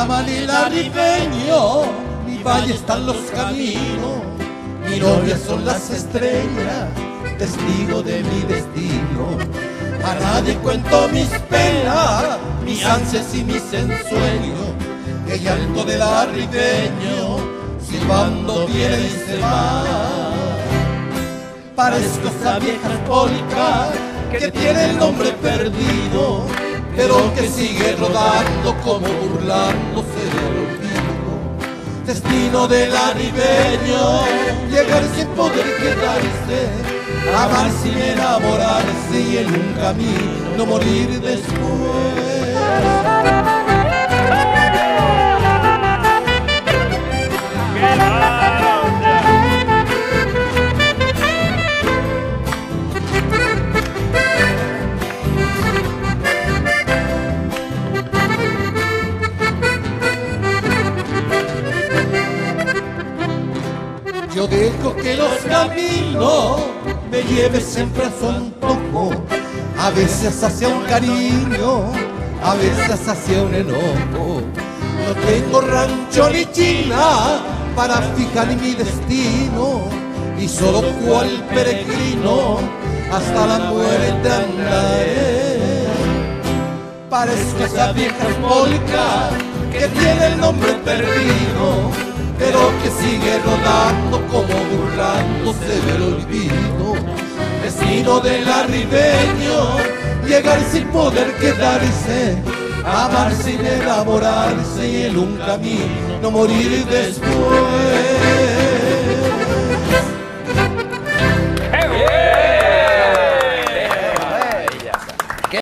Tamalilarifeño, mi valle están los caminos, mi novia son las estrellas, testigo de mi destino. A nadie cuento mis penas, mis ansias y mis ensueños. El llanto del arribeño, silbando viene y se va. Parezco esa vieja polca que tiene el nombre perdido, pero que sigue rodando como burlándose del olvido. Destino del arribeño, llegar sin poder quedarse, amar sin enamorarse y en un camino morir después. Yo dejo que los caminos me lleven siempre a su antojo, a veces hacia un cariño, a veces hacia un enojo. No tengo rancho ni china para fijar mi destino, y solo cual peregrino hasta la muerte andaré. Parezco esa vieja polca que tiene el nombre perdido, pero que sigue rodando como burlándose del olvido. Destino del arribeño, llegar sin poder quedarse, amar sin enamorarse y en un camino morir después.